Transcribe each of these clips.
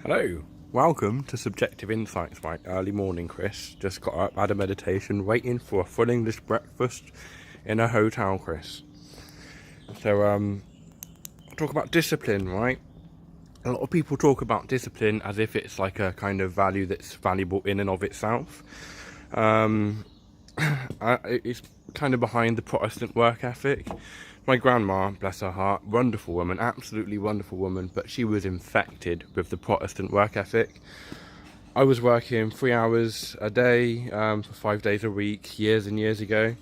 Hello, welcome to Subjective Insights, my early morning, Chris. Just got up, had a meditation, waiting for a full English breakfast in a hotel, Chris. So, talk about discipline, right? A lot of people talk about discipline as if it's like a kind of value that's valuable in and of itself. It's kind of behind the Protestant work ethic. My grandma, bless her heart, wonderful woman, absolutely wonderful woman, but she was infected with the Protestant work ethic. I was working 3 hours a day for 5 days a week, years and years ago,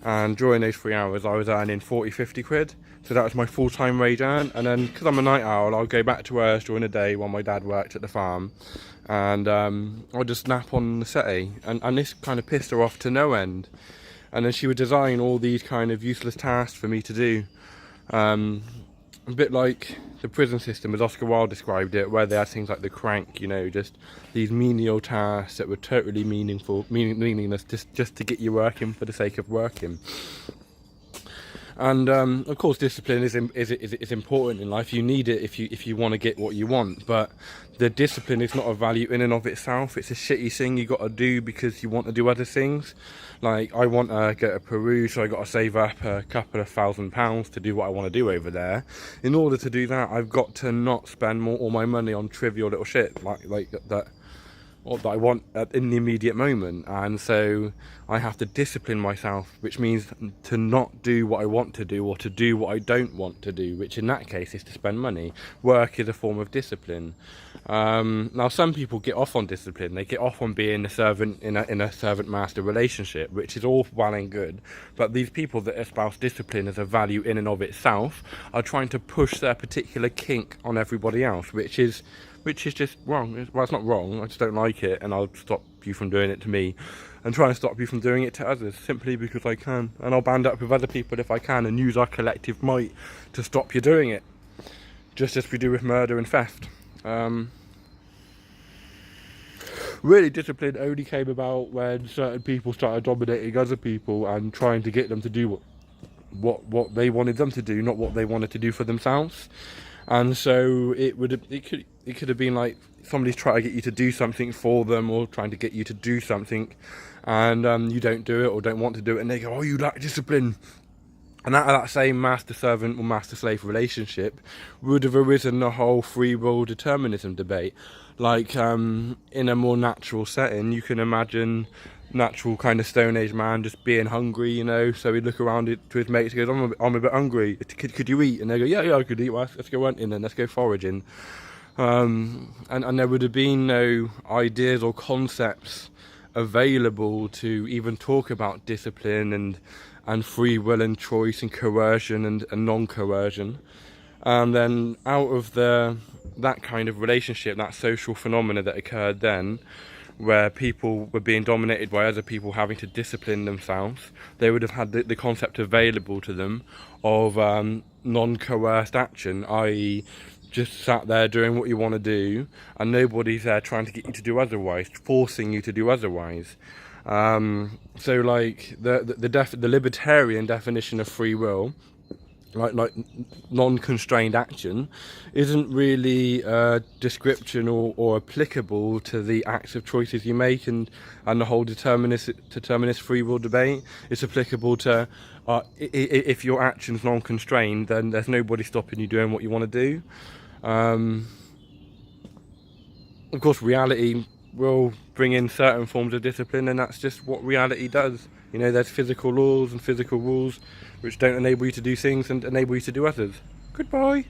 and during those 3 hours I was earning 40-50 quid, so that was my full-time wage earn. And then, because I'm a night owl, I'll go back to work during the day while my dad worked at the farm, and I'll just nap on the settee, and this kind of pissed her off to no end. And then she would design all these kind of useless tasks for me to do. A bit like the prison system, as Oscar Wilde described it, where they had things like the crank, just these menial tasks that were totally meaningless, just to get you working for the sake of working. And of course, discipline is important in life. You need it if you want to get what you want. But the discipline is not a value in and of itself. It's a shitty thing you got to do because you want to do other things. Like, I want to go to Peru, so I got to save up a couple of £1,000 to do what I want to do over there. In order to do that, I've got to not spend all my money on trivial little shit like that. Or that I want in the immediate moment. And so I have to discipline myself, which means to not do what I want to do, or to do what I don't want to do, which in that case is to spend money. Work is a form of discipline. Now, some people get off on discipline. They get off on being a servant in a servant-master relationship, which is all well and good. But these people that espouse discipline as a value in and of itself are trying to push their particular kink on everybody else, which is just wrong. Well, it's not wrong, I just don't like it, and I'll stop you from doing it to me, and try and stop you from doing it to others, simply because I can. And I'll band up with other people if I can, and use our collective might to stop you doing it, just as we do with murder and theft. Really, discipline only came about when certain people started dominating other people and trying to get them to do what they wanted them to do, not what they wanted to do for themselves. And so it could have been like somebody's trying to get you to do something for them, or trying to get you to do something, and you don't do it or don't want to do it, and they go, "Oh, you lack discipline." And out of that same master-servant or master-slave relationship would have arisen the whole free will determinism debate. Like, in a more natural setting, you can imagine natural kind of Stone Age man just being hungry, so he'd look around to his mates and goes, I'm a bit hungry, could you eat? And they go, yeah, I could eat. Well, let's go hunting then, let's go foraging. And there would have been no ideas or concepts available to even talk about discipline and free will and choice and coercion and non-coercion. And then out of that kind of relationship, that social phenomena that occurred then, where people were being dominated by other people having to discipline themselves, they would have had the concept available to them of non-coerced action, i.e. just sat there doing what you want to do, and nobody's there trying to get you to do otherwise, forcing you to do otherwise. So like the libertarian definition of free will, like non-constrained action, isn't really a description or applicable to the acts of choices you make and the whole determinist free will debate. It's applicable to if your action's non-constrained, then there's nobody stopping you doing what you want to do. Of course, reality will bring in certain forms of discipline, and that's just what reality does. There's physical laws and physical rules which don't enable you to do things and enable you to do others. Goodbye.